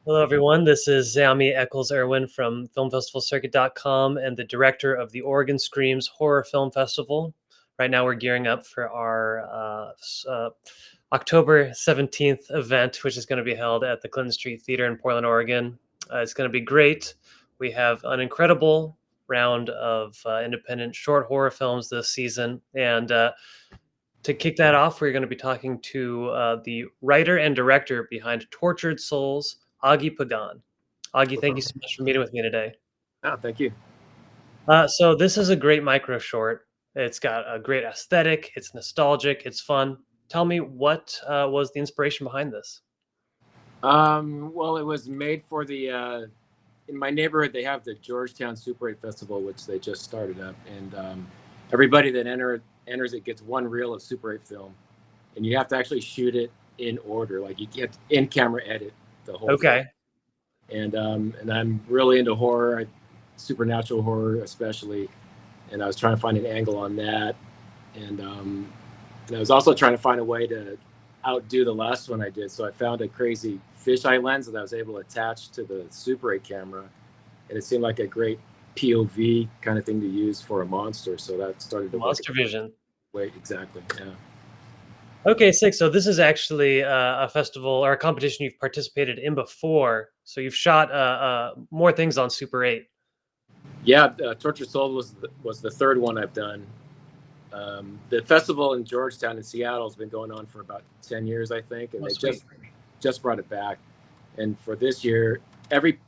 Hello, everyone. This is Zami Eccles Irwin from FilmFestivalCircuit.com and the director of the Oregon Screams Horror Film Festival. Right now, we're gearing up for our October 17th event, which is going to be held at the Clinton Street Theater in Portland, Oregon. It's going to be great. We have an incredible round of independent short horror films this season. And to kick that off, we're going to be talking to the writer and director behind Tortured Souls, Augie Pagan. Augie, thank you so much for meeting with me today. Oh, thank you. So this is a great micro short. It's got a great aesthetic. It's nostalgic. It's fun. Tell me what was the inspiration behind this? Well, it was made for the in my neighborhood. They have the Georgetown Super 8 Festival, which they just started up, and everybody that enters it gets one reel of Super 8 film, and you have to actually shoot it in order. Like you get in camera edit the whole thing. Okay. And I'm really into horror, supernatural horror especially, and I was trying to find an angle on that, and I was also trying to find a way to outdo the last one I did. So I found a crazy fisheye lens that I was able to attach to the Super 8 camera, and it seemed like a great POV kind of thing to use for a monster. So that started to Monster Vision. Wait, exactly. Yeah. Okay, sick. So this is actually a festival or a competition you've participated in before. So you've shot more things on Super 8. Yeah, Tortured Soul was the third one I've done. The festival in Georgetown in Seattle has been going on for about 10 years, I think, and they just brought it back. And for this year, every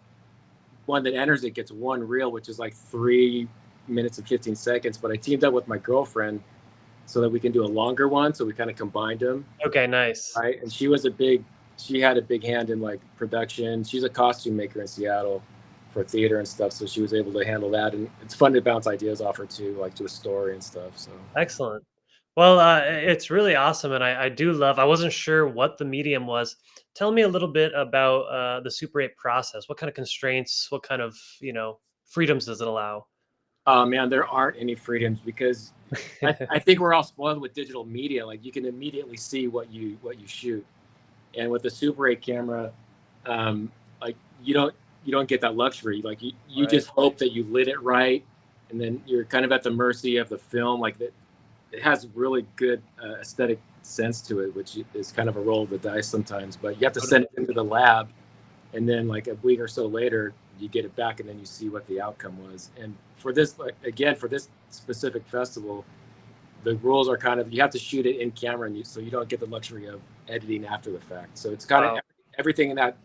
one that enters it gets one reel, which is like 3 minutes and 15 seconds. But I teamed up with my girlfriend so that we can do a longer one. So we kind of combined them. Okay, nice. Right, and she had a big hand in like production. She's a costume maker in Seattle for theater and stuff, so she was able to handle that, and it's fun to bounce ideas off her too, like to a story and stuff. So Excellent. Well, it's really awesome, and I do love. I wasn't sure what the medium was. Tell me a little bit about the Super 8 process. What kind of constraints? What kind of freedoms does it allow? man, there aren't any freedoms because I think we're all spoiled with digital media. Like you can immediately see what you shoot, and with the Super 8 camera, like you don't get that luxury. Like you Right. just hope that you lit it right, and then you're kind of at the mercy of the film. Like that, it has really good aesthetic sense to it, which is kind of a roll of the dice sometimes. But you have to send it into the lab, and then like a week or so later, you get it back, and then you see what the outcome was. And for this, like, again, for this specific festival, the rules are kind of you have to shoot it in camera, and so you don't get the luxury of editing after the fact. So it's kind of everything in that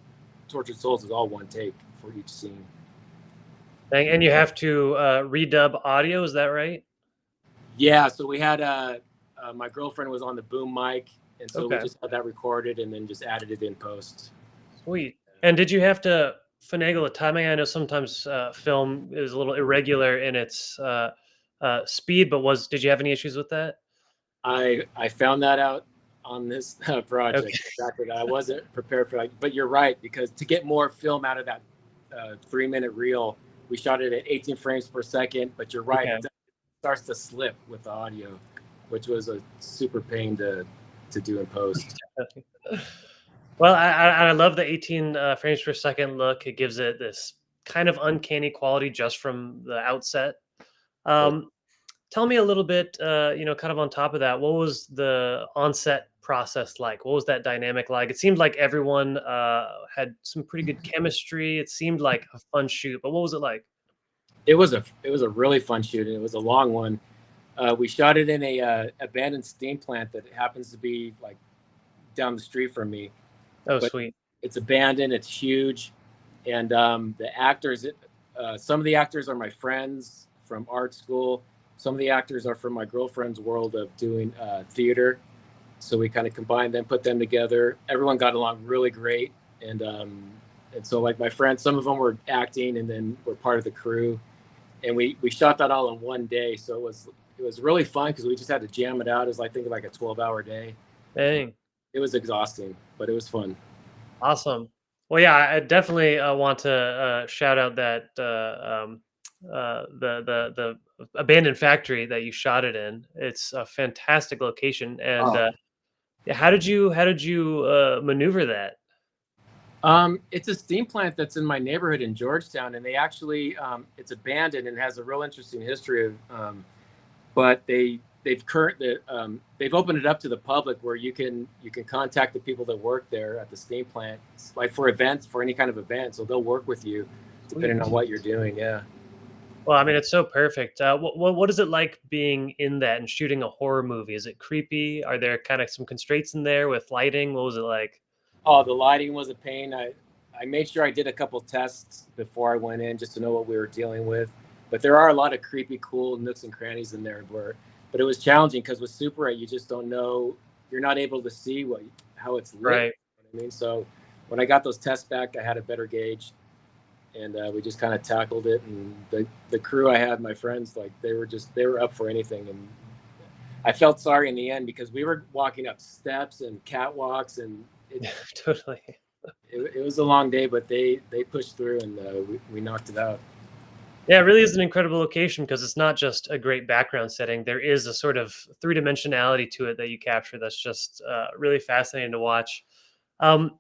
Tortured Souls is all one take for each scene. And you have to redub audio. Is that right? Yeah. So we had my girlfriend was on the boom mic, and so we Okay. just had that recorded and then just added it in post. Sweet. And did you have to finagle the timing? I know sometimes film is a little irregular in its speed, but did you have any issues with that? I found that out on this project. Okay. Exactly. I wasn't prepared for that, but you're right, because to get more film out of that 3 minute reel, we shot it at 18 frames per second. But you're right, Okay. it starts to slip with the audio, which was a super pain to do in post. Well, I love the 18 frames per second look. It gives it this kind of uncanny quality just from the outset. Um, Tell me a little bit, kind of on top of that, what was the onset process like? What was that dynamic like? It seemed like everyone had some pretty good chemistry. It seemed like a fun shoot, but what was it like? It was a really fun shoot, and it was a long one. We shot it in a abandoned steam plant that happens to be like down the street from me. Oh, But sweet. it's abandoned. It's huge, and the actors. Some of the actors are my friends from art school. Some of the actors are from my girlfriend's world of doing theater. So we kind of combined them, put them together. Everyone got along really great, and so like my friends, some of them were acting, and then were part of the crew, and we shot that all in one day. So it was really fun because we just had to jam it out. It was like, I think like a 12-hour day. Dang. It was exhausting, but it was fun. Awesome. Well, yeah, I definitely want to shout out that the abandoned factory that you shot it in. It's a fantastic location, and Oh, yeah, how did you maneuver that? It's a steam plant that's in my neighborhood in Georgetown, and they actually it's abandoned and has a real interesting history of. But they've opened it up to the public where you can contact the people that work there at the steam plant, like for events, for any kind of event. So they'll work with you depending on Sweet. what you're doing. Yeah. Well, I mean, it's so perfect. What is it like being in that and shooting a horror movie? Is it creepy? Are there kind of some constraints in there with lighting? What was it like? Oh, the lighting was a pain. I made sure I did a couple tests before I went in just to know what we were dealing with. But there are a lot of creepy, cool nooks and crannies in there. But it was challenging because with Super 8, you just don't know. You're not able to see how it's lit. Right. You know what I mean? So when I got those tests back, I had a better gauge, and we just kind of tackled it. And the crew I had, my friends, like they were up for anything. And I felt sorry in the end because we were walking up steps and catwalks, and Totally. it was a long day, but they pushed through, and we knocked it out. Yeah, it really is an incredible location because it's not just a great background setting. There is a sort of three dimensionality to it that you capture that's just really fascinating to watch. Um,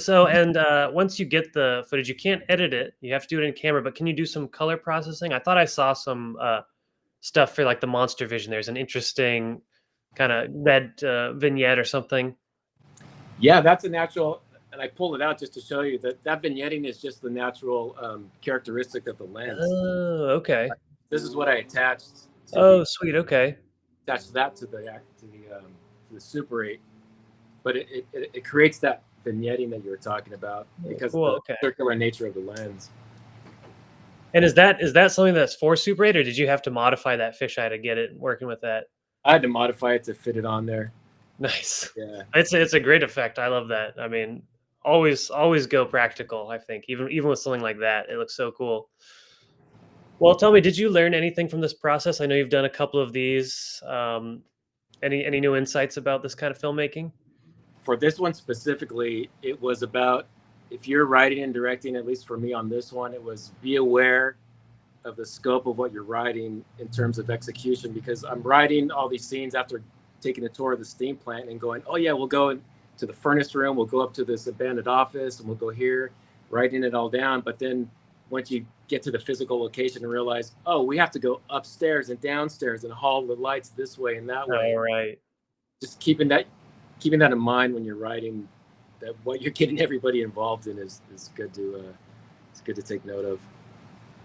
and once you get the footage, you can't edit it. You have to do it in camera, but can you do some color processing? I thought I saw some stuff for like the monster vision. There's an interesting kind of red vignette or something. Yeah, that's a natural, and I pulled it out just to show you that vignetting is just the natural characteristic of the lens. Oh, okay. This is what I attached Oh, sweet. Okay. attached that to the Super 8, but it creates that vignetting that you were talking about Oh, because of cool. the Okay. circular nature of the lens. And is that something that's for Super 8, or did you have to modify that fisheye to get it working with that? I had to modify it to fit it on there. Nice. Yeah. It's a great effect. I love that. I mean, always go practical, I think. Even with something like that, it looks so cool. Well, tell me, did you learn anything from this process? I know you've done a couple of these. Any new insights about this kind of filmmaking? For this one specifically, it was about, if you're writing and directing, at least for me on this one, it was be aware of the scope of what you're writing in terms of execution, because I'm writing all these scenes after taking a tour of the steam plant and going, oh yeah, we'll go to the furnace room, we'll go up to this abandoned office, and we'll go here, writing it all down. But then once you get to the physical location and realize, oh, we have to go upstairs and downstairs and haul the lights this way and that way. All right. Just keeping that in mind when you're writing, that what you're getting everybody involved in is good to it's good to take note of.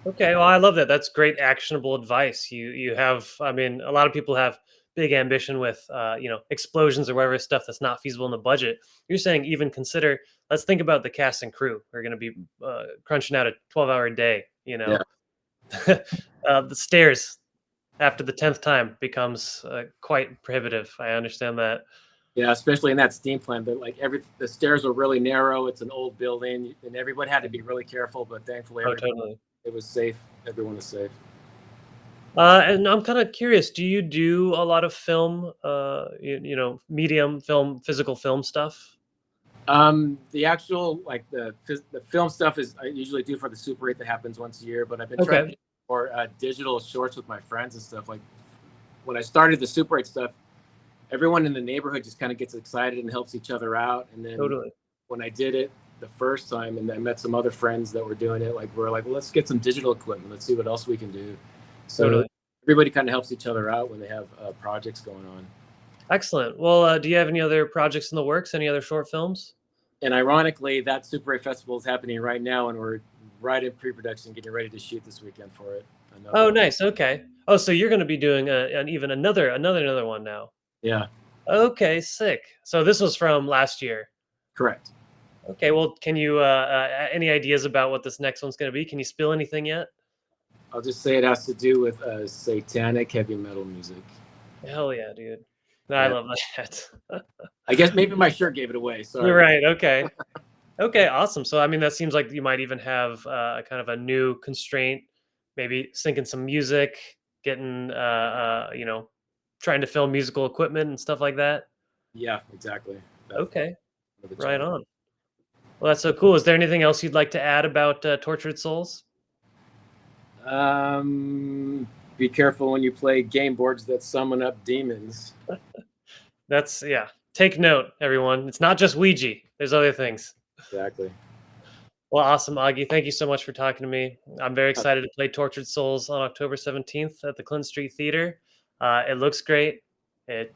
Okay, well, I love that. That's great actionable advice. You have, I mean, a lot of people have big ambition with explosions or whatever stuff that's not feasible in the budget. You're saying even consider. Let's think about the cast and crew. We're going to be crunching out a 12-hour day. Yeah, The stairs after the 10th time becomes quite prohibitive. I understand that. yeah, especially in that steam plant. But like the stairs were really narrow. It's an old building, and everyone had to be really careful. But thankfully, Oh, totally. it was safe. Everyone was safe. And I'm kind of curious. Do you do a lot of film? Medium film, physical film stuff. The actual like the film stuff is I usually do for the Super 8 that happens once a year. But I've been trying to Okay, do more digital shorts with my friends and stuff. Like when I started the Super 8 stuff, everyone in the neighborhood just kind of gets excited and helps each other out. And then totally, when I did it the first time, and I met some other friends that were doing it, like we're like, well, let's get some digital equipment. Let's see what else we can do. So totally. everybody kind of helps each other out when they have projects going on. Excellent. Well, do you have any other projects in the works? Any other short films? And ironically, that Super 8 festival is happening right now, and we're right in pre-production, getting ready to shoot this weekend for it. Oh, Another, nice. Okay. Oh, so you're going to be doing even another one now. yeah, Okay, sick. So this was from last year. correct. Okay. Well, can you any ideas about what this next one's going to be? Can you spill anything yet? I'll just say it has to do with satanic heavy metal music. Hell yeah, dude. No, I Yeah, love that. I guess maybe my shirt gave it away. You're Sorry. right. Okay. Okay. Awesome. So I mean, that seems like you might even have kind of a new constraint, maybe syncing some music, getting trying to film musical equipment and stuff like that. Yeah, exactly. That's Okay. another Right challenge. on. Well, that's so cool. Is there anything else you'd like to add about Tortured Souls? Um, be careful when you play game boards that summon up demons. That's yeah. Take note, everyone. It's not just Ouija. There's other things. Exactly. Well, awesome, Augie. Thank you so much for talking to me. I'm very Uh, excited to play Tortured Souls on October 17th at the Clinton Street Theater. It looks great. It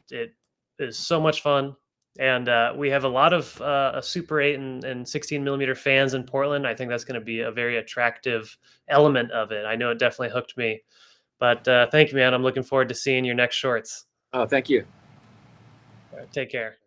is so much fun, and we have a lot of a Super 8 and 16 millimeter fans in Portland. I think that's going to be a very attractive element of it. I know it definitely hooked me. But thank you, man. I'm looking forward to seeing your next shorts. oh, thank you. All right, take care.